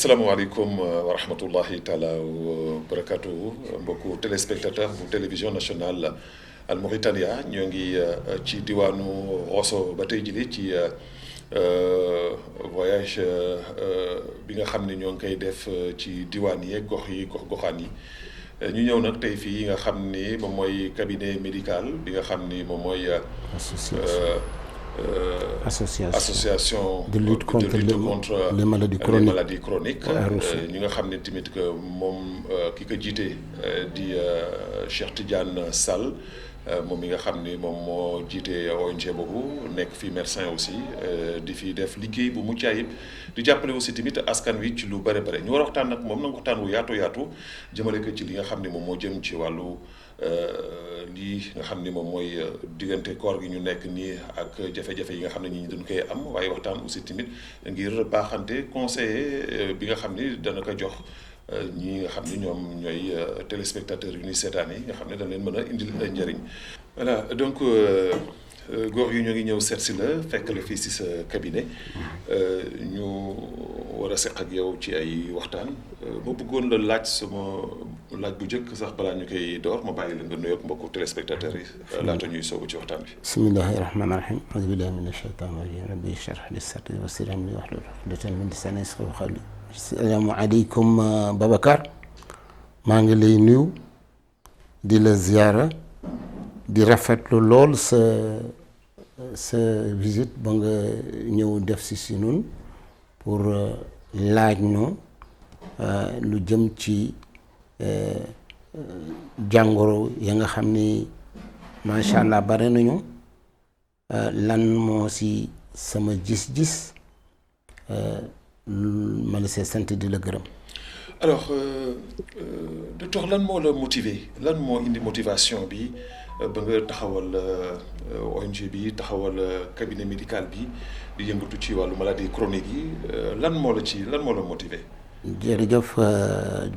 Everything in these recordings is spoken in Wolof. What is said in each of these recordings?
asalaamaaleykum wa rahmatullahi taala wa barakatuhu mbokku téléspectateur bu télévision nationale Al Mauritania ñoo ngi ci diwaanu Rosso ba tey jii ci voyage bi nga xam ne ñoo ngi koy def ci diwaan yi gox-goxaan yi ñu ñëw nag tey fii nga xam ni moom mooy cabinet médical bi nga xam ni moom mooy association de lutte contre les maladies chroniques ñi nga xam ne tamit que moom ki ko jiite di Cheikh Tidiane Sall moom mi nga xam ni moom moo jiite ONG boobu nekk fii médecin aussi di fi def liggéey bu mucc ayib di jàppale aussi tamit askan wi ci lu bare bare ñu war a waxtaan nag moom nag waxtaan wu yaatu jëmale ko ci li nga xam ni moom moo jëm ci wàllu lii nga xam ni moom mooy diggante koor gi ñu nekk nii ak jafe-jafe yi nga xam ne ñi dañ koy am waaye waxtaan aussi tamit ngir baaxante conseiller bi nga xam ni dana ko jox ñi nga xam ni ñoom ñooy téléspectateurs yu ñuy seetaan yi nga xam ne dañ leen mën a indil njëriñ voilà donc góor yi ñoo ngi ñëw seet si la fekk la fii si sa cabinet ñu war a seq ak yow ci ay waxtaan ma bëggoon la laaj sama laaj bu njëkk sax balaa ñu koy door ma bàyyi la nga nuyoog mbokku téléspectateurs yi laata ñuy soobu ci waxtaan bi. bismillahi rahmaani rahim auzu billahi mina shaytaani rajim rabbi shrah li sadri wa yassir li amri wahlul uqdatan min lisani yafqahu qawli. Asalaamaaleykum Babacar maa ngi lay nuyu di la ziyaara di rafetlu lool sa visite ba nga ñëw def si ñun pour laaj ñu lu jëm ci jàngoro ya nga xam ni macha allah bare nañu lan moo si sama gis-gis ma la see sant di la gërëm. alors docteur lan moo la motiver lan moo indi motivation bi ba nga taxawal ONG bi taxawal cabinet médical bi di yëngatu ci wàllu maladie chronique yi lan moo la motiver. jërëjëf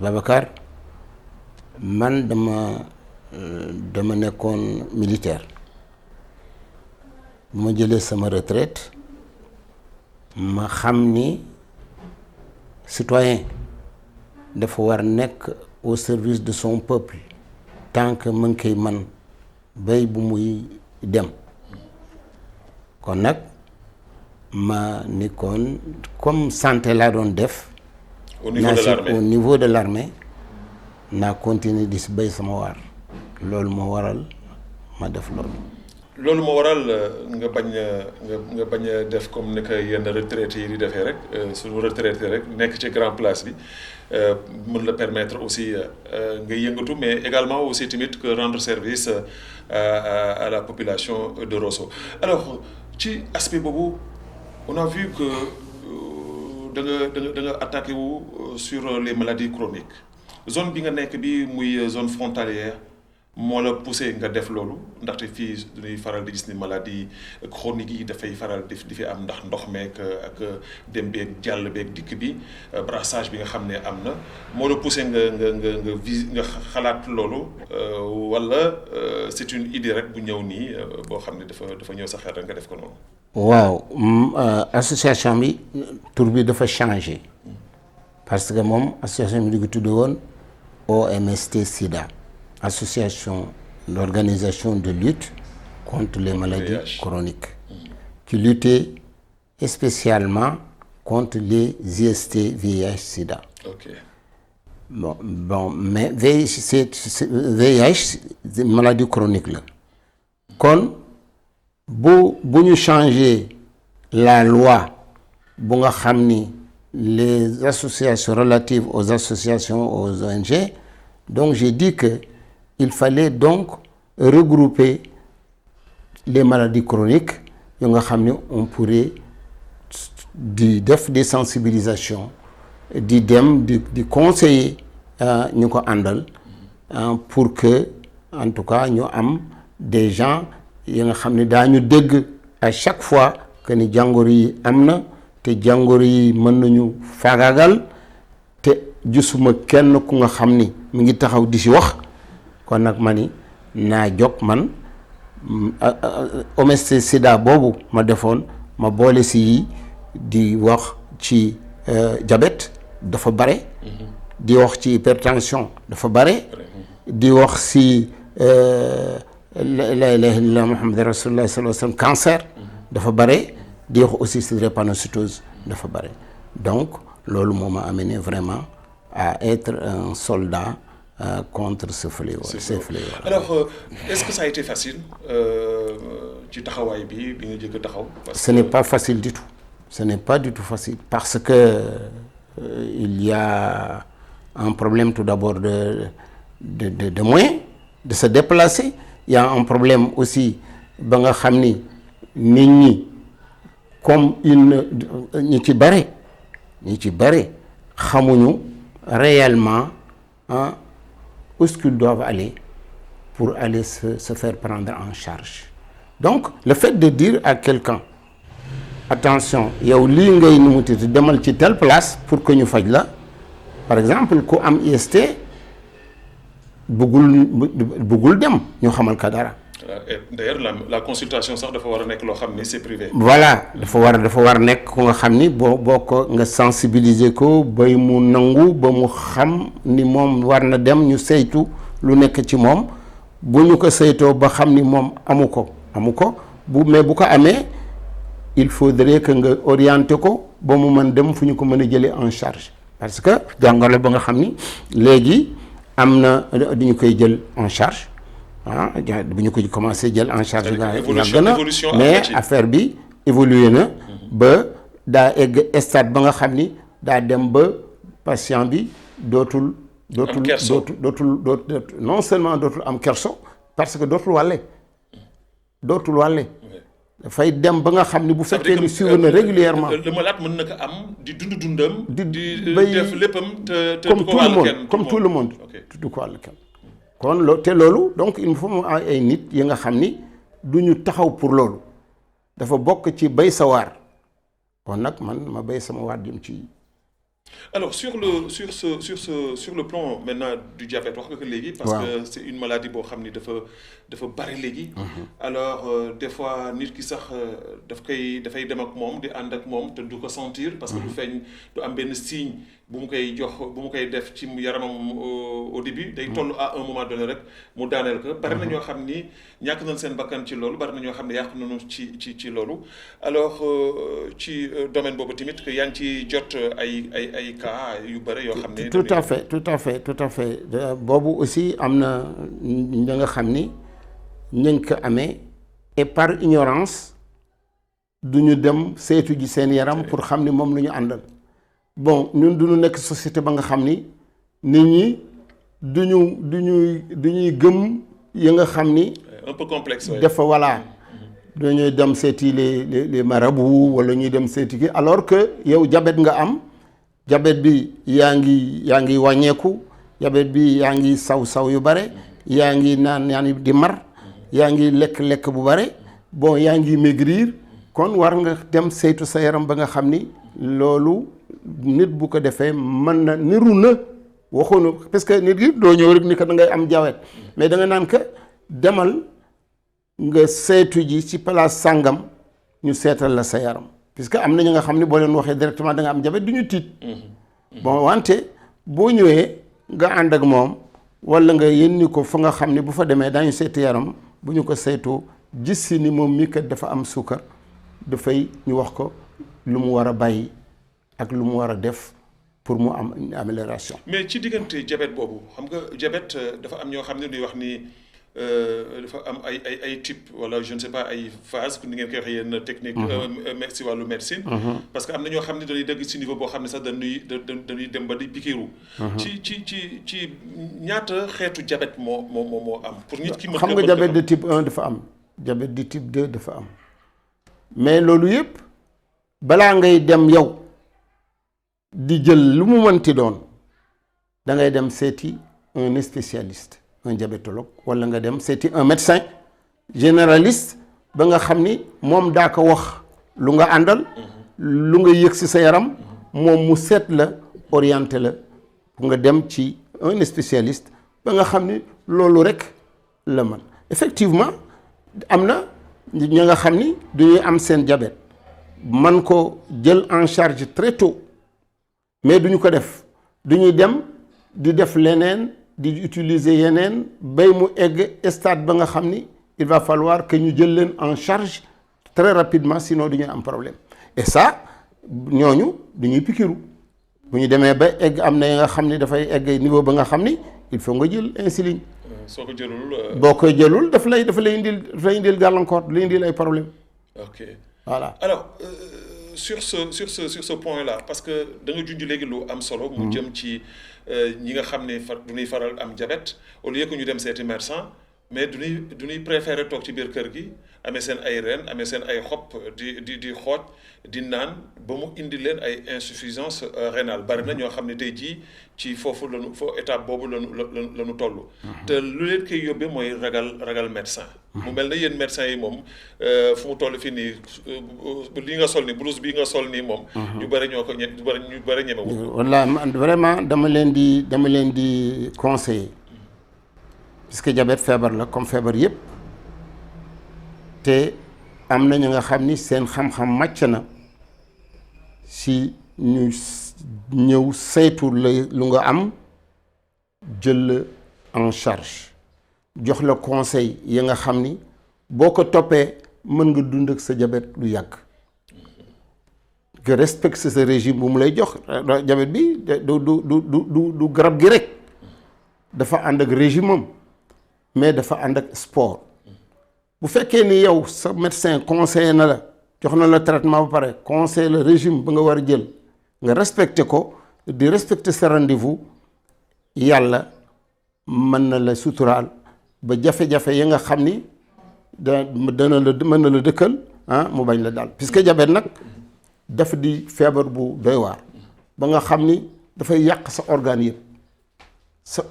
Babacar man dama nekkoon militaire bu ma jëlee sama retraite ma xam ni citoyen dafa war nekk au service de son peuple tant que mu ngi koy man bay bu muy dem kon nag ma ni kon comme santé laa doon def au niveau de l'armée naa continuer di si bay sama waar loolu moo waral ma def loolu moo waral nga bañ a def comme ni ko yenn retraités yi di defee rek suñu retraité rek nekk ci grand place bi mën la permettre aussi nga yëngatu mais également aussi tamit que rendre service à la population de Rosso. Alors ci aspect boobu on a vu que da nga attaqué wu sur les maladies chroniques zone bi nga nekk bi muy zone frontalière moo la poussé nga def loolu ndaxte fii dañuy faral di gis ni maladie chronique yi dafay faral di fi am ndax ndox meek ak dem beeg jàll beeg dikk bi brassage bi nga xam ne am na moo la poussé nga xalaat loolu wala c'est une idée rek bu ñëw nii boo xam ne dafa ñëw sa xel rek nga def ko noonu. waaw association bi tur bi dafa changé parce que moom association bi di ko tudde woon OMST Sida. Association d'organisation de lutte contre les maladies chroniques qui luttait spécialement contre les IST, VIH, SIDA. Ok. Bon, mais VIH, c'est une maladie chronique là. Quand bu ñu changer la loi bu nga xam ni les associations relatives aux associations aux ONG, donc j'ai dit que il fallait donc regrouper les maladies chroniques yoo nga xam ne on pourrait di def des sensibilisations di dem di conseiller ñu ko àndal pour que en tout cas ñu am des gens yi nga xam ne daañu dégg à chaque fois que ni jàngoro yi am na te jàngoro yi mën nañu faagaagal te gisuma kenn ku nga xam ni mi ngi taxaw di si wax. kon nag ma ni naa jóg man OMS Sida boobu ma defoon ma boole si di wax ci diabète dafa bare di wax ci hypertension dafa bare di wax ci la ilaha illallah muhammad rasulullah sallallahu alayhi wasallam cancer dafa bare di wax aussi ci drépanocytose dafa bare donc loolu moo ma amené vraiment à être un soldat contre ce fléau. Alors est-ce que ça a été facile ci taxawaay bi nga jëkk a taxaw. Ce n'est pas facile du tout. Ce n'est pas du tout facile parce que il y a un problème tout d'abord de moyens de se déplacer. Il y a un problème aussi ba nga xam ni nit ñi comme ñi ci bare xamuñu réellement où est-ce qu'ils doivent aller pour aller se faire prendre en charge. Donc le fait de dire à quelqu'un attention yow lii ngay numuti demal ci telle place pour que ñu faj la par exemple ku am IST bëggul dem ñu xamal ka dara. D'ailleurs la consultation sax dafa war a nekk loo xam ni c'est privé. Voilà dafa war a nekk ku nga xam ni boo ko nga sensibiliser ko bay mu nangu ba mu xam ni moom war na dem ñu saytu lu nekk ci moom bu ñu ko saytoo ba xam ni moom amu ko mais bu ko amee il faudrait que nga orienter ko ba mu mën dem fu ñu ko mën a jëlee en charge parce que jàngoro ba nga xam ni léegi am na dañu koy jël en charge. bu ñu ko commencé jël en charge yàgg na mais affaire bi évolué na ba daa egg stade ba nga xam ni daa dem ba patient bi dootul non seulement dootul am kerso parce que dootul wàlle dafay dem ba nga xam ni bu fekkee ni suivre na régulièrement le malade mën na ko am di dundam di def léppam te comme tout le monde du ko wàll kenn kon loolu donc il faut mu ay nit yi nga xam ni du ñu taxaw pour loolu dafa bokk ci bay sa waar kon nag man ma bay sama waar jëm ci. Alors sur le plan maintenant du diabète wax nga ko léegi. parce que c'est une maladie boo xam ni dafa bari léegi. Alors des fois nit ki sax dafay dem ak moom di ànd ak moom te du ko sentir. parce que du feeñ du am benn signe bu mu koy jox bu mu koy def ci yaramam au début. day toll à un moment donné rek mu daaneel ko. bari na ñoo xam ni ñàkk nañ seen bakkan ci loolu bari na ñoo xam ne yàq nañu ci loolu alors ci domaine boobu tamit que yaa ngi ci jot ay cas yu bëri yoo xam ne. tout à fait boobu aussi am na ña nga xam ni ñu ngi ko amee et par ignorance du ñu dem saytu ji seen yaram pour xam ni moom la ñu àndal bon ñun du ñu nekk société ba nga xam ni nit ñi du ñuy gëm ya nga xam ni. un peu complexe. dafa voilà. dañuy dem seeti les marabouts wala ñuy dem seeti ki alors que yow diabète nga am. diabète bi yaa ngi wàññeeku diabète bi yaa ngi saw yu bare yaa ngi naan di mar yaa ngi lekk bu bare bon yaa ngi maigrir kon war nga dem saytu sa yaram ba nga xam ni loolu nit bu ko defee mën na niru na waxoon parce que nit gi doo ñëw rek ni ko da ngay am diabète mais da nga naan que demal nga saytu ji ci place sàngam ñu seetal la sa yaram puisque am na ñu nga xam ne boo leen waxee directement da nga am diabète du ñu tiit bon wante boo ñëwee nga ànd ak moom wala nga yénni ko fa nga xam ne bu fa demee daañu seeti yaram bu ñu ko saytoo gis si ni moom mii kat dafa am suukar dafay ñu wax ko lu mu war a bàyyi ak lu mu war a def pour mu am une amélioration. mais ci diggante diabète boobu xam nga diabète dafa am ñoo xam ne ñuy wax ni dafa am ay type wala je ne sais pas ay phase ni ngeen koy waxee yenn technique si wàllu médecine parce que am na ñoo xam ne dañuy dégg si niveau boo xam ne sax dañuy dem ba di pikiru ci ñaata xeetu diabète moo am pour nit ki mën xam nga diabète de type 1 dafa am diabète de type 2 dafa am mais loolu yëpp balaa ngay dem yow di jël lu mu mënti doon da ngay dem seeti un spécialiste un diabétologue wala nga dem seeti un médecin généraliste ba nga xam ni moom daa ko wax lu nga àndal lu nga yëg ci sa yaram moom mu seet la orienté la pour nga dem ci un spécialiste ba nga xam ni loolu rek la mën effectivement am na ñi nga xam ni duñuy am seen diabète man ko jël en charge très tôt mais duñu ko def duñuy dem di def leneen di utiliser yeneen bay mu egg stade ba nga xam ni il va falloir que ñu jël leen en charge très rapidement sinon duñu am problème et ça ñooñu duñuy pikiru bu ñu demee ba egg am na nga xam ni dafay egg niveau ba nga xam ni il faut nga jël insuline. soo ko jëlul. boo koy jëlul dafa lay indil gàllankoor lay indil ay problème. ok voilà alors sur ce point là parce que da nga junj léegi lu am solo. mu jëm ci ñi nga xam ne du ñuy faral am diabète au lieu que ñu dem seeti médecin mais du ñuy préférer toog ci biir kër gi amee seen ay reen amee seen ay xob di xooj di naan ba mu indi leen ay insuffisance rénale bari na ñoo xam ne tey jii ci foofu étape boobu lañu toll. te lu leen koy yóbbee mooy ragal médecin. mu mel na yéen médecins yi moom fu mu toll fii nii li nga sol nii blouse bii nga sol nii moom. ñu bari ñoo ko ñu bari ñemewu. walla vraiment dama leen di conseiller puisque diabète feebar la comme feebar yépp te am na ñu nga xam ni seen xam-xam màcc na si ñu ñëw saytu lu nga am jël la en charge jox la conseil yi nga xam ni boo ko toppee mën nga dund ak sa diabète lu yàgg que respecte sa régime bu mu lay jox diabète bi du garab gi rek dafa ànd ak régime am mais dafa ànd ak sport bu fekkee ni yow sa médecin conseillé na la jox na la traitement ba pare conseil le régime ba nga war a jël nga respecté ko di respecter sa rendez-vous yàlla mën na la suturaal ba jafe-jafe yi nga xam ni mën na la dëkkal mu bañ la daal puisque diabète nag dafa di feebar bu doy waar ba nga xam ni dafay yàq sa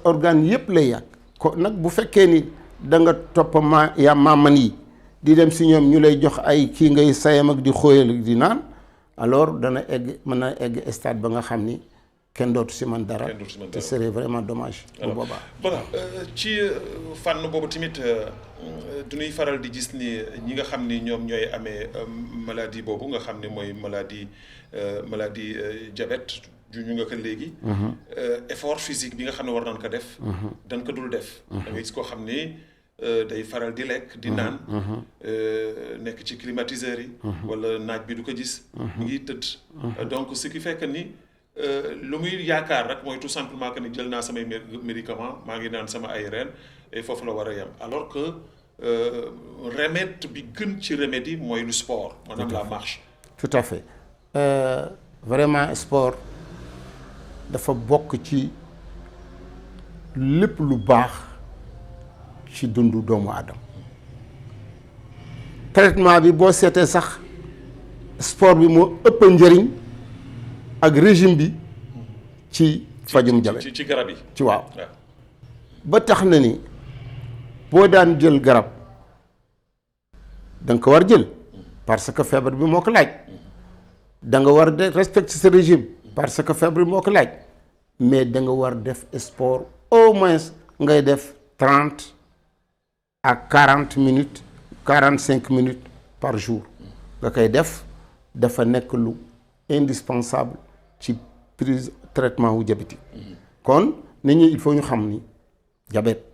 organe yëpp lay yàq ko nag bu fekkee ni da nga topp maaman yi di dem si ñoom ñu lay jox ay kii ngay sayam ak di xóoyal di naan alors mën na egg stade ba nga xam ni kenn dootu si man dara ce serait vraiment dommage bu boobaa voilà ci fànn boobu tamit du ñuy faral di gis ni ñi nga xam ni ñoom ñooy amee maladie boobu nga xam ni mooy maladie diabète ñu nga ko léegi effort physique bi nga xam ne war nañ ko def dañ ko dul def da ngay gis koo xam ni day faral di lekk di naan nekk ci climatiseur yi wala naaj bi du ko gis mu ngi tëdd donc ce qui fait que ni lu muy yaakaar rek mooy tout simplement que ni jël naa samay médicament maa ngi naan sama ay reen et foofu la war a yem alors que remède bi gën ci remède yi mooy lu sport maanaam la marche tout à fait vraiment sport dafa bokk ci lépp lu baax ci dundu doomu aadama traitement bi boo seetee sax sport bi moo ëpp njëriñ ak régime bi ci fajum diabète ci garab yi ci waaw ba tax na ni boo daan jël garab da nga ko war jël parce que feebar bi moo ko laaj da nga war de respecter sa régime parce que feebar bi moo ko laaj mais da nga war def sport au moins ngay def 30 à 40 minutes 45 minutes par jour nga koy def dafa nekk lu indispensable ci prise traitement wu diabétique kon nit ñi il faut ñu xam ni diabète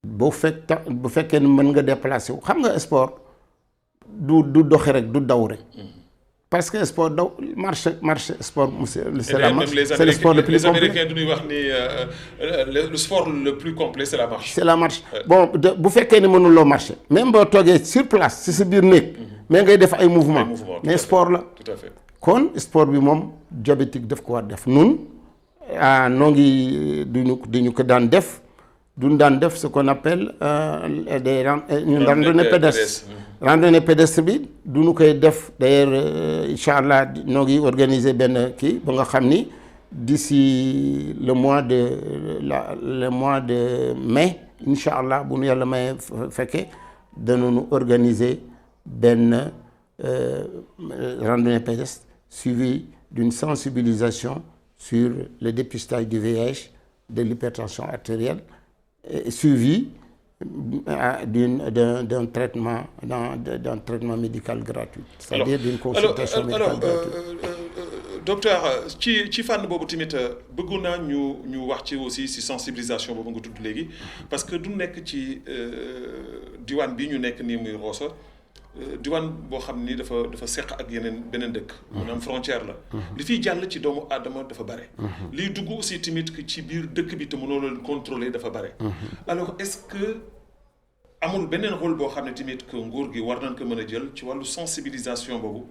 bu fekkee ni mën nga déplacer wu xam nga sport du doxe rek du daw rek parce que sport daw marche sport c'est la marche c'est le sport le plus complet. Les Américains du ñuy wax ni le sport le plus complet c'est la marche. C'est la marche bon bu fekkee ni mënuloo marcher même boo toogee sur place ci sa biir néeg mais ngay def ay mouvement mais sport la tout à fait kon sport bi moom diabétique daf ko war def nun noo ngi duñu ko daan def duñ daan def ce qu'on appelle des randonnées pédestres randonnée pédestre bi duñu koy def d'ailleurs incha allah noo ngi organiser benn kii ba nga xam ni d'ici le mois de mai incha allah bu nu yàlla may fekkee danañu organiser benn randonnée pédestre suivie d'une sensibilisation sur le dépistage du VIH, de l'hypertension artérielle, suivi d'un traitement médical gratuit, c'est-à-dire d'une consultation médicale gratuite. docteur ci fànn boobu tamit bëggoon naa ñu wax ci aussi si sensibilisation boobu nga tudd léegi parce que du nekk ci diwaan bi ñu nekk nii muy Rosso diwaan boo xam ni dafa seq ak beneen dëkk. maanaam frontière la. li fiy jàll ci doomu aadama dafa bare. liy dugg aussi tamit ci biir dëkk bi te mënoo leen contrôler dafa bare. alors est-ce que amul beneen rôle boo xam ne tamit que nguur gi war nañ ko mën a jël ci wàllu sensibilisation boobu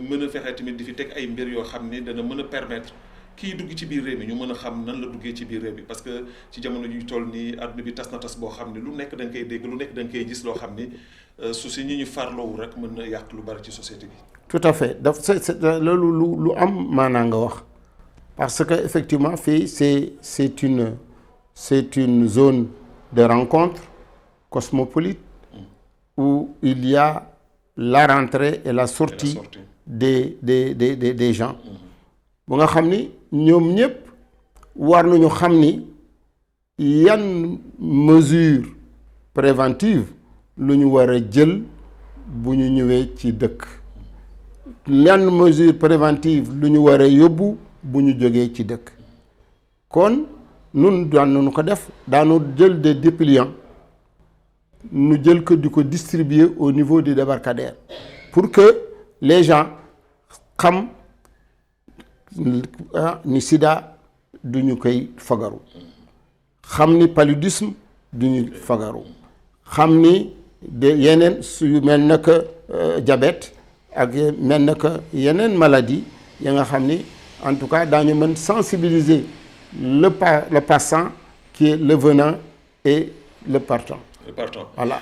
mën a fexe tamit di fi teg ay mbir yoo xam ni dana mën a permettre kii dugg ci biir réew mi ñu mën a xam nan la duggee ci biir réew mi parce que ci jamono ju toll nii àdduna bi tas na tas boo xam ne lu nekk da nga koy dégg lu nekk da nga koy gis loo xam ni su si ñi ñu farloowu rek mën na yàq lu bari ci société bi. tout à fait loolu lu am maanaa nga wax parce que effectivement fii c'est une zone de rencontre cosmopolite où il y a la rentrée et la sortie des gens bu nga xam ni ñoom ñëpp war nañu xam ni yan mesure préventive lu ñu war a jël bu ñu ñëwee ci dëkk yan mesure préventive lu ñu war a yóbbu bu ñu jógee ci dëkk kon nun daan nañu ko def daanu jël des dépliants nu jël ko di ko distribuer au niveau du débarcadère pour que les gens xam ni sida du ñu koy fagaru xam ni paludisme du ñu fagaru xam ni de yeneen su mel na que diabète ak mel na que yeneen maladie ya nga xam ni en tout cas daañu mën sensibiliser le passant qui est le venant et le partant. Voilà.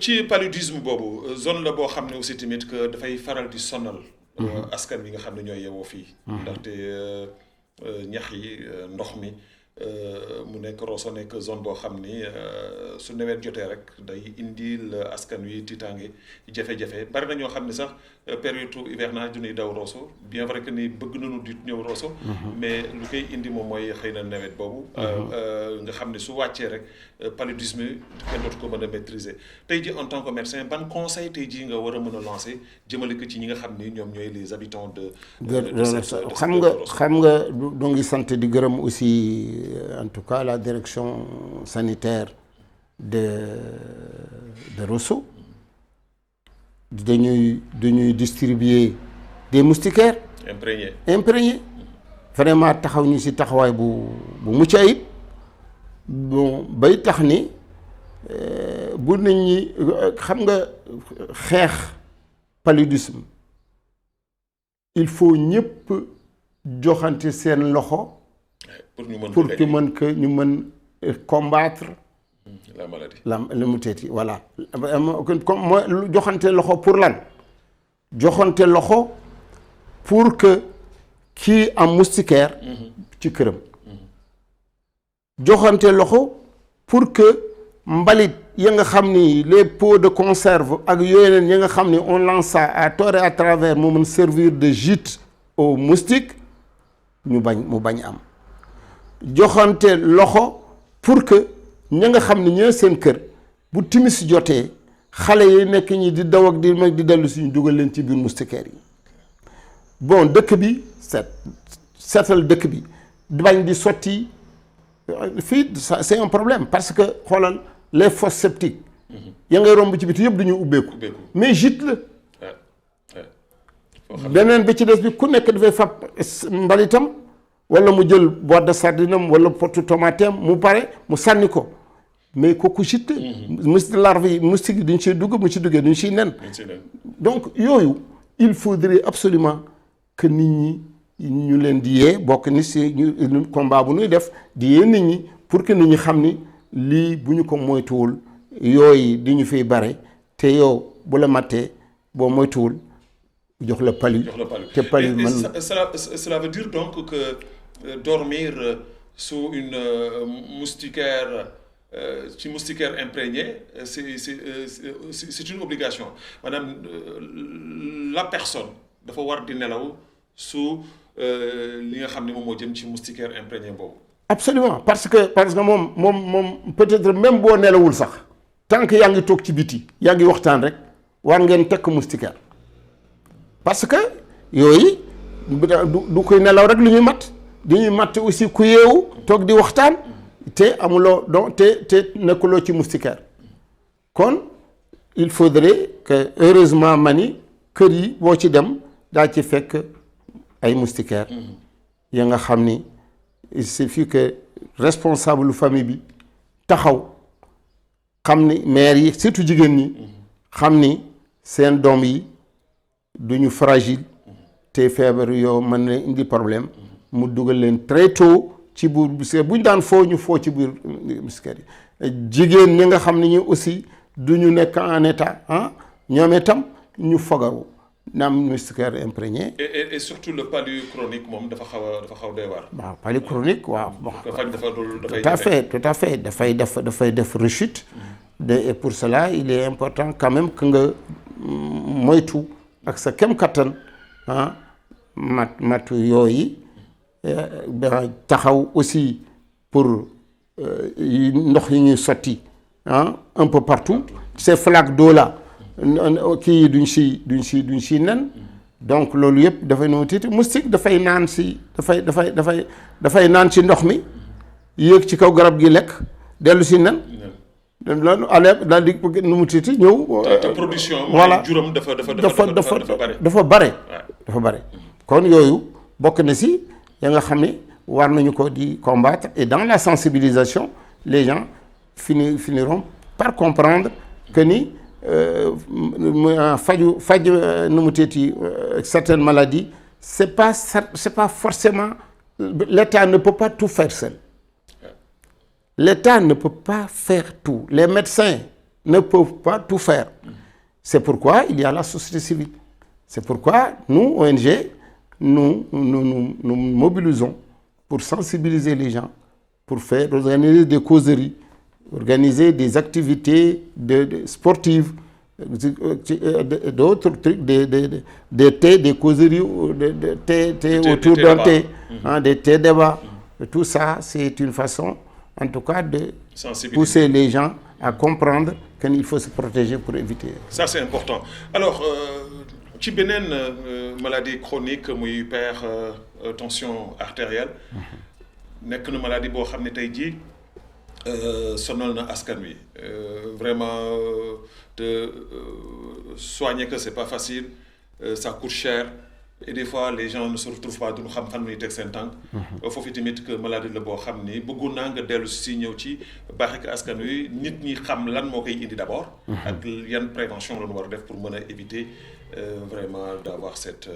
ci paludisme boobu zone la boo xam ne aussi tamit que dafay faral di sonal. askan bi nga xam ne ñooy yewoo fii. ndaxte ñax yi ndox mi mu nekk Rosso nekk zone boo xam ni su nawet jotee rek day indil askan wi tiitaange jafe-jafe bari na ñoo xam ne sax période hivernage du ñuy daw Rosso bien vrai que ni bëgg nañu di ñëw Rosso mais lu koy indi moom mooy xëy na nawet boobu. nga xam ne su wàccee rek paludisme kenn dootu ko mën a maîtriser tey ji en tant que médecin ban conseil tey ji nga war a mën a lancer jëmale ko ci ñi nga xam ni ñoom ñooy les habitants de xam nga du ngi sant di gërëm aussi en tout cas la direction sanitaire de Rosso dañuy distribuer des moustiquaires imprégnés vraiment taxaw ñu ci taxawaay bu mucc ayib bon bay tax ni bu nit ñi xam nga xeex paludisme il faut ñëpp joxante seen loxo pour que ñu mën combattre la maladie la mu teeti voilà comme mooy joxante loxo pour lan joxante loxo pour que kii am moustiquaire ci këram joxante loxo pour que mbalit ya nga xam ni les pots de conserve ak yeneen ya nga xam ni on lance ça à tort et à travers mu mën servir de gîte aux moustiques mu bañ am joxante loxo pour que ña nga xam ni ñooy seen kër bu timis jotee xale yi nekk ñi di daw ak di mag di dellu si ñu dugal leen ci biir moustiquaire yi bon dëkk bi seetal dëkk bi bañ di sotti fii c'est un problème parce que xoolal les fosses septiques ya ngay romb ci biti yëpp dañuy ubbeeku mais gîte la beneen bi ci des bi ku nekk dafay fab mbalitam wala mu jël boîte de sardinam wala potu tomatem mu pare mu sànni ko mais kooku gîte larve yi moustique yi duñ siy dugg mu ci duggee duñ siy nen donc yooyu il faudrait absolument que nit ñi ñu leen di yee bokk ni si ñu combat bu ñuy def di yee nit ñi pour que nit ñi xam ni lii bu ñu ko moytuwul yooyu di ñu fiy bare te yow bu la mattee boo moytuwul jox la palu te palu man cela veut dire donc que dormir sous une moustiquaire ci moustiquaire imprégné c'est une obligation maanaam la personne dafa war di nelaw sous li nga xam ne moom moo jëm ci moustiquaire imprégné boobu. absolument parce que moom peut-être même boo nelawul sax tant que yaa ngi toog ci biti yaa ngi waxtaan rek war ngeen tekk moustiquaire parce que yooyu du koy nelaw rek lu ñuy matt dañuy matt aussi ku yeewu toog di waxtaan te amuloo donc te nekkuloo ci moustiquaire kon il faudrait que heureusement mani kër yi boo ci dem daa ci fekk ay moustiquaire ya nga xam ni il suffit que responsable famille bi taxaw xam ni mère yi surtout jigéen ñi xam ni seen doom yi duñu fragile te feebar yow mën na indi problème mu dugal leen très tôt ci biir moustiquaire bu ñu daan foo ñu foo ci biir moustiquaire yi jigéen ñi nga xam ne ñu aussi du ñu nekk en état ñoom itam ñu fagaru naam moustiquaire imprégné. et surtout le palu chronique moom dafa xaw doy waar. waaw palu chronique waaw. tout à fait dafay def rechute. et pour cela il est important quand même que nga moytu ak sa kem kattan matu yooyu taxaw aussi pour ndox yi ñuy sotti un peu partout ces flaques d'eau là kii duñ si nen donc loolu yëpp dafay noo tiiti moustique dafay naan si ndox mi yéeg ci kaw garab gi lekk dellu si nen loolu daal di nu mu tiiti ñëw. te production. voilà juróom dafa bare kon yooyu bokk na si ya nga xam ne war nañu ko di combattre et dans la sensibilisation les gens finiront par comprendre que ni faj nu mu tiiti certaines maladies c'est pas forcément l'État ne peut pas tout faire seul. L'État ne peut pas faire tout. Les médecins ne peuvent pas tout faire. C'est pourquoi il y a la société civile. C'est pourquoi nous, ONG, nous mobilisons pour sensibiliser les gens, pour organiser des causeries, organiser des activités sportives, d'autres trucs, des thés, des causeries, des thés autour d'un thé, des thés débats. Tout ça, c'est une façon, en tout cas, de pousser les gens à comprendre qu'il faut se protéger pour éviter. Ça, c'est important. Alors, ci beneen maladie chronique muy hypertension artérielle nekk na maladie boo xam ne tey jii sonal na askan wi vraiment te soigner que c'est pas facile ça coûte cher et des fois les gens ne se retrouvent pas duñu xam fan la ñuy teg seen tànk. foofu tamit que maladie la boo xam ni bëggoon naa nga dellu si ñëw ci baax ak askan wi nit ñi xam lan moo koy indi d'abord. ak yan prévention la ñu war a def pour mën a éviter vraiment d'avoir cette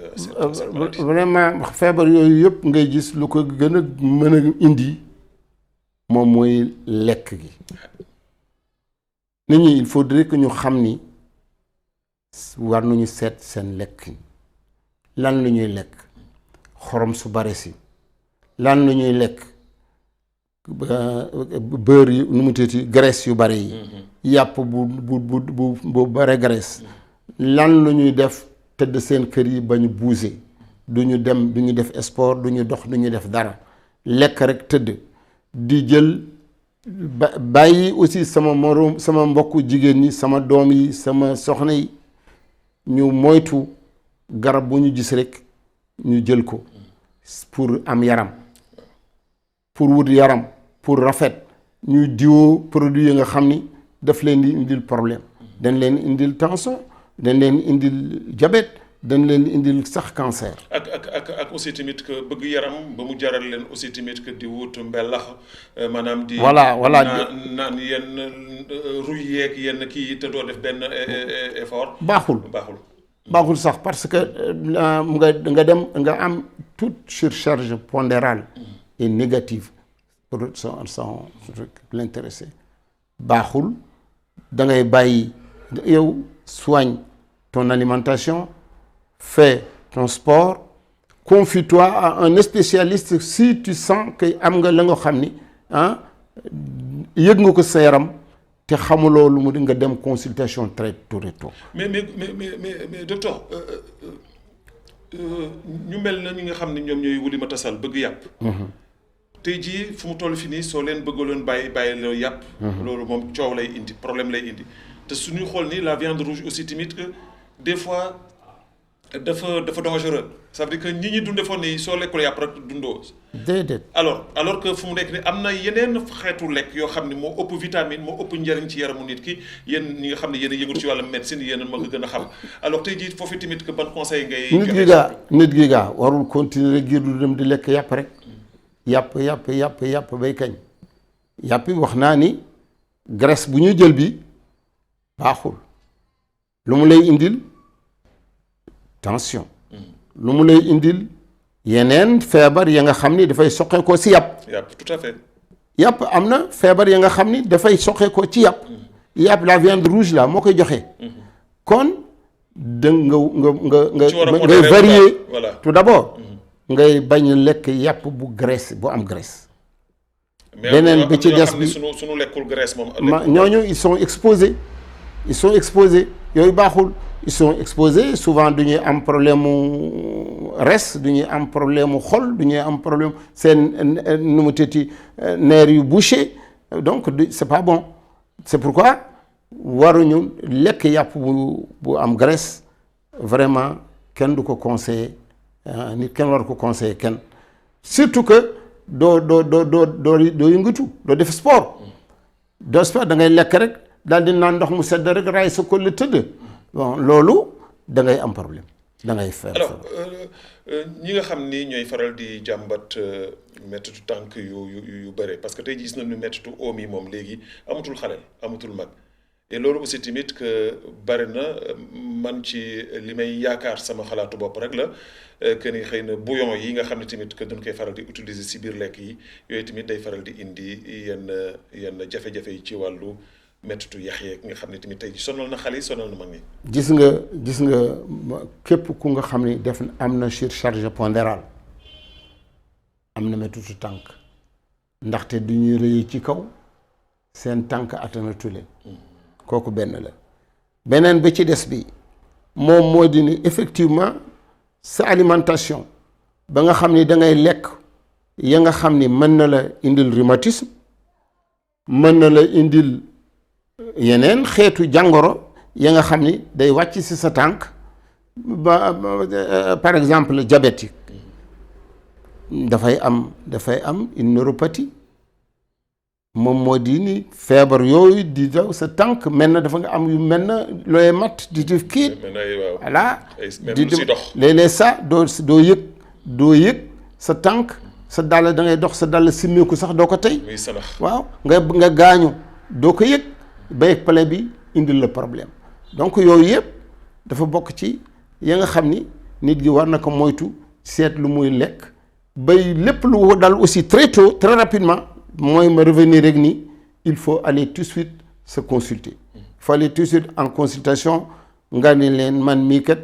maladie. Vraiment feebar yooyu yëpp ngay gis lu ko gën a mën a indi moom mooy lekk gi. nit ñi il faudrait que ñu xam ni war nañu seet seen lekk yi. lan la ñuy lekk xorom su bare si lan la ñuy lekk beurre yi nu mu tuddati graisse yu bare yi yàpp bu bare graisse lan la ñuy def tëdd seen kër yi bañ bouger duñu dem duñu def sport duñu dox duñu def dara lekk rek tëdd di jël bàyyi aussi sama mbokku jigéen ñi sama doom yi sama soxna yi ñu moytu garab bu ñu gis rek ñu jël ko pour am yaram pour wut yaram pour rafet ñu diwoo produit yi nga xam ni daf leen di indil problème dañ leen indil tension dañ leen indil diabète dañ leen indil sax cancer. ak aussi tamit que bëgg yaram ba mu jaral leen aussi tamit que di wut mbelax maanaam di. voilà naan yenn ruy yeeg yenn kii te doo def benn effort. baaxul sax parce que nga dem nga am toute surcharge pondérale et négative pour son l'intéressé baaxul da ngay bàyyi yow soigne ton alimentation fais ton sport confie-toi à un spécialiste si tu sens que am nga la nga xam ni yëg nga ko sa yaram te xamuloo lu mu di nga dem consultation très tôt. mais docteur ñu mel na ñi nga xam ne ñoom ñooy Oulimata Sall bëgg yàpp. tey jii fu mu toll fi nii soo leen bëggaloon bàyyi loo yàpp. loolu moom coow lay indi problème lay indi te suñuy xool ni la viande rouge aussi tamit que des fois dafa dangereux ça veut dire que ñi dundee foon ni soo lekkul yàpp rek dundoo. déedéet. alors que fu mu nekk ni am na yeneen xeetu lekk yoo xam ne moo ëpp vitamine moo ëpp njëriñ ci yaramu nit ki yéen ñi nga xam ne yéen a yëngu ci wàllu médecine yéen a ma nga gën a xam alors tey jii foofu tamit que ban conseil ngay. nit gi gaa warul continuer rek ngir du dem di lekk yàpp rek yàpp bay kañ yàpp wax naa ni graisse bu ñu jël bi baaxul lu mu lay indil tension lu mu lay indil yeneen feebar ya nga xam ni dafay soqeekoo ci yàpp. tout à fait. yàpp am na feebar ya nga xam ni dafay soqeekoo ci yàpp. yàpp la viande rouge la moo koy joxe. kon da ngay varier tout d'abord. ngay bañ lekk yàpp bu graisse bu am graisse. beneen bi ci des bi sunu lekkul graisse moom. ñooñu ils sont exposés yooyu baaxul. ils sont exposés souvent du ñuy am problème mu res du ñuy am problème mu xol du ñuy am problème seen nu mu tëti nerfs yu bouché donc c'est pas bon c'est pourquoi waruñu lekk yàpp bu am graisse vraiment kenn du ko conseiller nit kenn war ko conseiller kenn surtout que doo yëngatu doo def sport da ngay lekk rek daal di naan ndox mu sedd rek raay sa ko la tëdd. bon loolu da ngay am problème da ngay faire. alors ñi nga xam ni ñooy faral di jàmbat mettitu tànk yu bëre parce que tey gis nañu mettitu oom yi moom léegi amatul xale amatul mag et loolu aussi tamit que bëri na man ci li may yaakaar sama xalaatu bopp rek la que ni xëy na bouillon yi nga xam ne tamit que duñ koy faral di utiliser si biir lekk yi yooyu tamit day faral di indi yenn jafe-jafe yi ci wàllu. mettitu yax yeeg nga xam ne tamit tey sonal na xale yi sonal na mag ñi. gis nga képp ku nga xam ne def am na surcharge pondérale am na mettitu tànk ndaxte du ñuy rëy ci kaw seen tànk attanatu leen kooku benn la beneen ba ci des bi moom moo di ni effectivement sa alimentation ba nga xam ni da ngay lekk ya nga xam ni mën na la indil rhumatisme mën na la indil yeneen xeetu jàngoro ya nga xam ni day wàcc ci sa tànk par exemple diabétique dafay am une neuropathie moom moo di ni feebar yooyu di daw sa tànk mel na dafa nga am yu mel na looy mat di def kiit voilà di léeg-léeg ça doo yëg sa tànk sa dàll da ngay dox sa dàll simmeeku sax doo ko tey waaw nga gaañu doo ko yëg bay pale bi indil la problème donc yooyu yëpp dafa bokk ci ya nga xam ni nit gi war na ko moytu seet lu muy lekk bay lépp lu dal aussi très tôt très rapidement mooy ma revenir rek ni il faut aller tout de suite se consulter il faut aller tout de suite en consultation nga ni leen man mii kat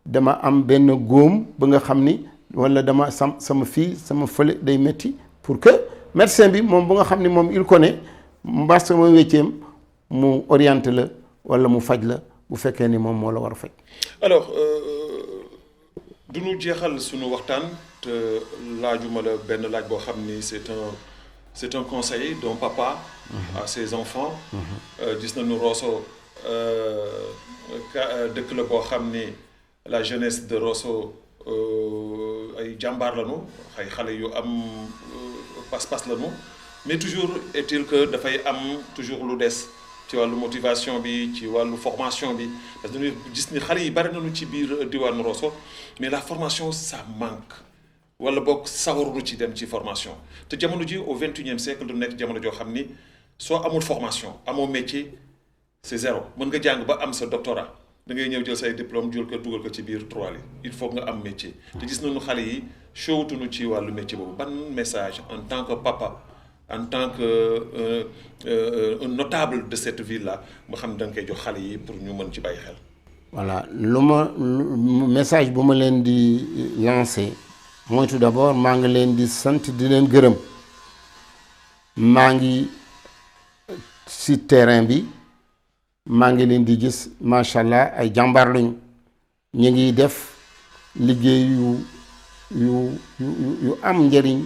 dama am benn góom ba nga xam ni wala dama sama fii sama fële day metti pour que médecin bi moom bu nga xam ni moom il connaît mbaa sama wécceem mu orienté la wala mu faj la bu fekkee ni moom moo la war a faj. alors du ñu jeexal sunu waxtaan te laajuma la benn laaj boo xam ni c'est un conseil d'un papa à ses enfants. gis nañu Rosso dëkk la boo xam ni la jeunesse de Rosso ay jàmbaar lañu ay xale yu am pas-pas lañu mais toujours est-il que dafay am toujours lu des ci wàllu motivation bi ci wàllu formation bi parce que dañuy gis ni xale yi bari nañu ci biir diwaanu Rosso mais la formation ça manque wala boog sawarulu ci dem ci formation te jamono ji au 21e siècle du nekk jamono joo xam ni soo amul formation amoo métier c'est zéro mën nga jàng ba am sa doctorat da ngay ñëw jël say diplôme jël ko dugal ko ci biir trois li il faut nga am métier te gis nañu xale yi showtuñu ci wàllu métier boobu ban message en tant que papa en tant que un notable de cette ville là nga xam ne da nga koy jox xale yi pour ñu mën ci bàyyi xel. voilà message bu ma leen di lancer mooy tout d'abord maa ngi leen di sant di leen gërëm maa ngi ci terrain bi maa ngi leen di gis macha allah ay jàmbaar lañu ñu ngi def liggéey yu am njëriñ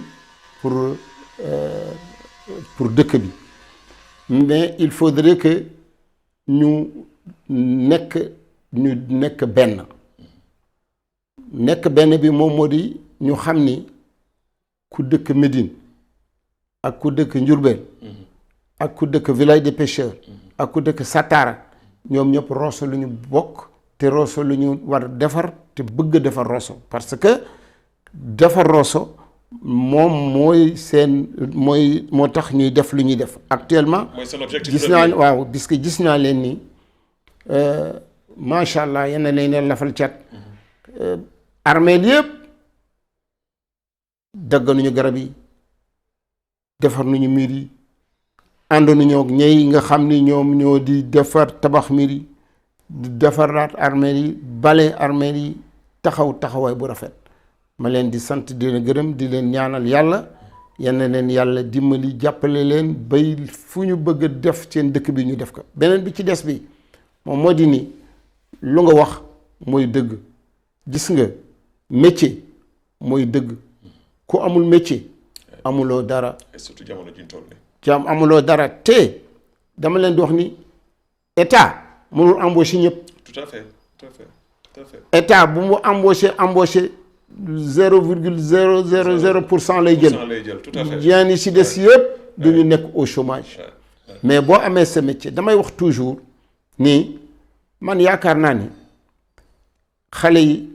pour dëkk bi mais il faudrait que ñu nekk benn nekk benn bi moom moo di ñu xam ni ku dëkk Médine ak ku dëkk Ndiourbel ak ku dëkk village des pêcheurs ak ku dëkk Satara ñoom ñëpp Rosso lu ñu bokk te Rosso lu ñu war defar te bëgg defar Rosso parce que defar Rosso moom moo tax ñuy def lu ñuy def actuellement. mooy seen objectif gis naa waaw parce que gis naa leen ni macha allah yéen a leen lafal cat. armeel yëpp dagg nañu garab yi defar nañu miir yi ànd nañoo ak ñey nga xam ni ñoom ñoo di defar tabax miir yi di defaraat armeel yi bale armeel yi taxawaay bu rafet. ma leen di sant di leen gërëm di leen ñaanal yàlla yal na leen yàlla dimbali jàppale leen bay fu ñu bëgg a def seen dëkk bi ñu def ko beneen bi ci des bi moom moo di ni lu nga wax mooy dëgg gis nga métier mooy dëgg ku amul métier amuloo dara. surtout jamono ji ñu toll nii. jaam amuloo dara te dama leen di wax ni état mënul embaucher ñëpp. tout à fait tout à fait tout à fait. état bu mu embaucher 0,000% lay jël. tout à fait. ñaan yi si des yëpp du ñu nekk au chômage. mais boo amee sa métier damay wax toujours nii man yaakaar naa ni xale yi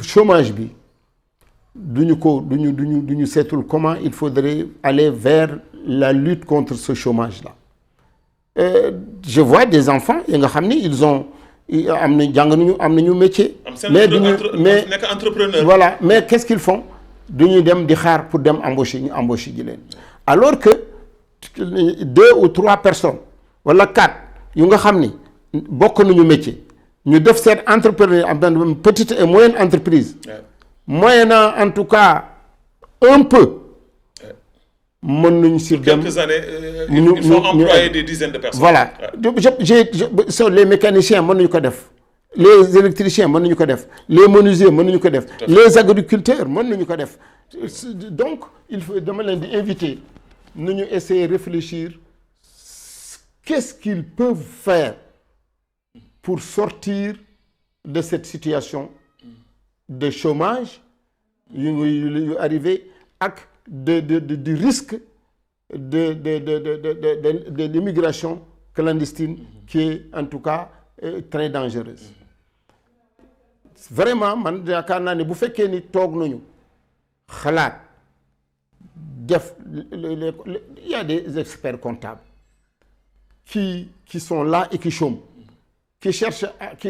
chômage bi duñu seetul comment il faudrait aller vers la lutte contre ce chômage là. Je vois des enfants yi nga xam ni ils ont am nañu métier. mais nekk entrepreneur. voilà mais qu'est-ce qu'ils font duñu dem di xaar pour dem embaucher ji leen alors que 2 ou 3 personnes wala 4 yu nga xam ni bokk nañu métier ñu def seen entrepreneur am benn petite et moyenne entreprise. moyennant en tout cas un peu. mën nañu si dem quelques années il faut employer des dizaines de personnes. voilà les mécaniciens mën nañu ko def les électriciens mën nañu ko def les menuisiers mën nañu ko def les agriculteurs mën nañu ko def donc il faut dama leen di inviter nañu essayer réfléchir qu'est-ce qu'ils peuvent faire pour sortir de cette situation de chômage yu arrivé ak du risque de l'immigration clandestine qui est en tout cas très dangereuse. Vraiment man yaakaar naa ne bu fekkee ni toog nañu xalaat def il y a des experts comptables qui sont là et qui chôment, qui cherchent qui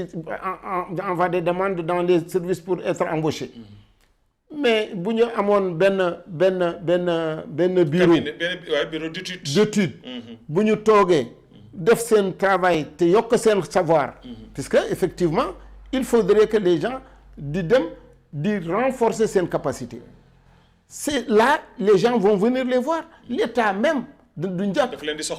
envoient des demandes dans les services pour être embauchés. Mais bu ñu amoon benn bureau d'étude bu ñu toogee def seen travail te yokk seen savoir puisque effectivement il faudrait que les gens di renforcer seen capacité. C'est là les gens vont venir les voir l'État même duñ jàpp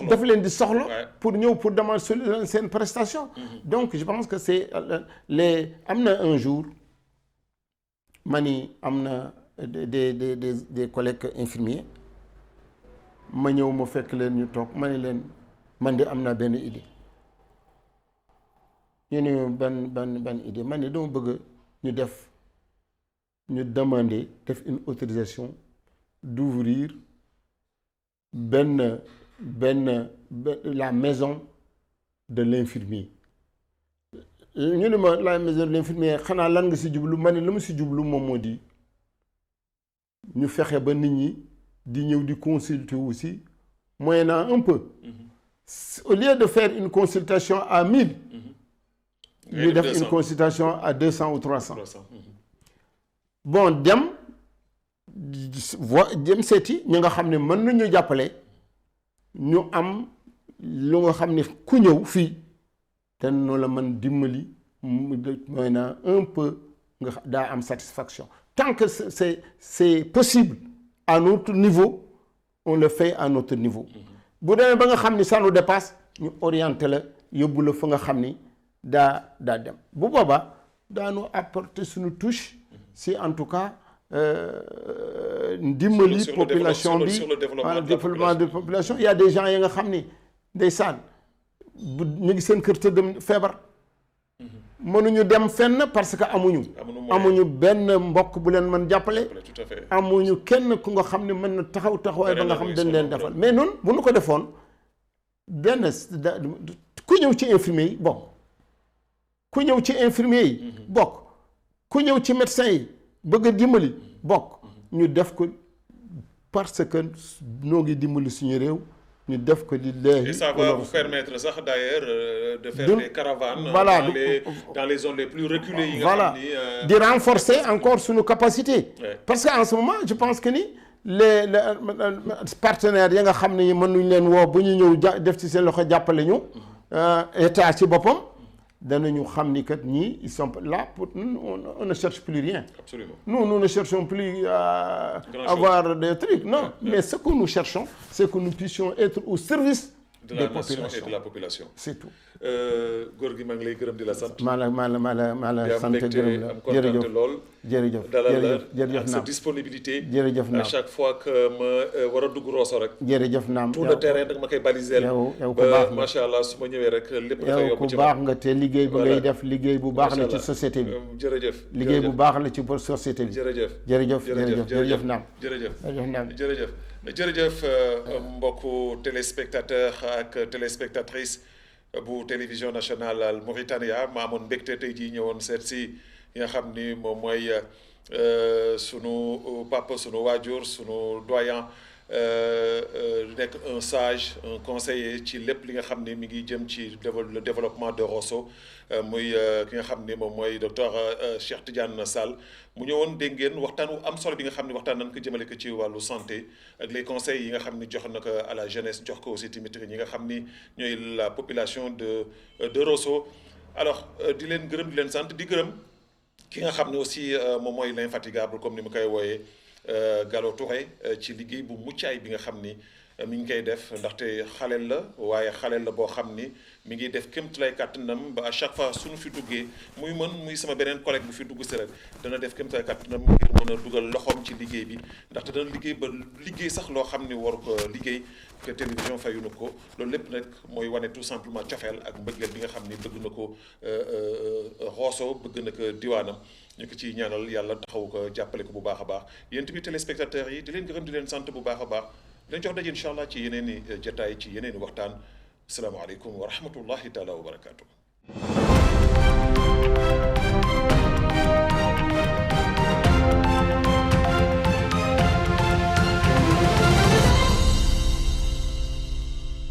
daf leen di soxla pour ñëw pour demander seen prestation. Donc je pense que c'est am na un jour mani am na des collègues infirmiers ma ñëw ma fekk leen ñu toog ma ne leen man de am naa benn idée ñu ne ban idée man de dama bëgg ñu demander def une autorisation d'ouvrir la maison de l'infirmier. ñu ne ma la maison de l'infirmier xanaa lan nga si jublu ma ne la ma si jublu moom moo di ñu fexe ba nit ñi di ñëw di consulter aussi moyennant un peu. Au lieu de faire une consultation à 1000. ñu def une consultation à 200 ou 300. Bon dem seeti ñi nga xam ne mën nañu jàppale ñu am lu nga xam ne ku ñëw fii te noonu la mën dimbali moyennant un peu nga daa am satisfaction. Tant que c'est possible à notre niveau on le fait à notre niveau. bu demee ba nga xam ni ça nous dépasse ñu orienté la yóbbu la fa nga xam ni daa dem bu boobaa daanu apporter suñu touche si en tout cas dimbali population bi sur le développement de population. Il y a des gens yi nga xam ni ndeysaan bu ñu ngi seen kër tëdd feebar mënuñu dem fenn parce que amuñu benn mbokk bu leen mën jàppale. tout à fait. amuñu kenn ku nga xam ne mën na taxawaay ba nga xam dañ leen defal mais noonu bu nu ko defoon benn ku ñëw ci infirmier yi bokk ku ñëw ci infirmier yi bokk ku ñëw ci médecin yi bëgg a dimbali bokk ñu def ko parce que noo ngi dimbali suñu réew ñu def ko di léegi. Et ça va vous permettre sax d'ailleurs de faire des caravanes voilà, dans les zones les plus reculées yi nga voilà di renforcer encore suñu capacité. Parce que en ce moment je pense que ni les partenaires yi nga xam ne mënuñ leen woo bu ñu ñëw def ci seen loxo jàppale ñu état ci boppam danañu xam ni kat ñii ils sont là pour on ne cherche plus rien. Absolument. Nous ne cherchons plus à avoir des trucs non mais ce que nous cherchons c'est que nous puissions être au service de la nation et de la population. C'est tout. góor gi maa ngi lay gërëm di la sant. maa la sant gërëm la jërëjëf sa disponibilité. jërëjëf naam à chaque fois que ma war a dugg Rosso rek. jërëjëf naam tout le terrain da nga ma koy baliseel. yow ku baax macha allah su ma ñëwee rek lépp dafay yomb ci ku baax nga te liggéey bu ngay def liggéey bu baax la ci société bi. jërëjëf liggéey bu baax la ci société bi. jërëjëf naam. jërëjëf mbokku téléspectateur ak téléspectatrice bu télévision nationale al Mauritania ma amoon mbégte tey jii ñëwoon seet si yi nga xam ni moom mooy sunu papa sunu waajur sunu doyen nekk un sage un conseiller ci lépp li nga xam ni mi ngi jëm ci le développement de Rosso muy ki nga xam ni moom mooy docteur Cheikh Tidiane Sall mu ñëwoon dégg ngeen waxtaan wu am solo bi nga xam ni waxtaan nañ ko jëmale ko ci wàllu santé ak les conseils yi nga xam ni jox na ko à la jeunesse jox ko aussi tamit ñi nga xam ni ñooy la population de Rosso alors di leen gërëm di leen sant di gërëm ki nga xam ne aussi moom mooy l'infatigable comme ni mu koy wooyee Gallo Touré ci liggéey bu mucc ay bi nga xam ni mi ngi koy def ndaxte xaleel la waaye xaleel la boo xam ni mi ngi def kéemtulaay kàttanam ba à chaque fois suñu fi duggee muy mën muy sama beneen collègue bu fi dugg si rek dana def kéemtulaay kàttanam ngir mën a dugal loxoom ci liggéey bi ndaxte dana liggéey ba liggéey sax loo xam ni waru ko liggéey que télévision fayu na ko loolu lépp nag mooy wane tout simplement cofeel ak mbëggeel bi nga xam ni bëgg na ko Rosso bëgg na ko diwaanam ñu ko ciy ñaanal yàlla taxaw ko jàppale ko bu baax a baax yéen tamit téléspectateurs yi di leen gërëm di leen sant bu baax a baax dañ jox daje incha allah ci yeneen i jotaay ci yeneen i waxtaan asalaamaaleykum wa rahmatullahi taala wa barakaatu.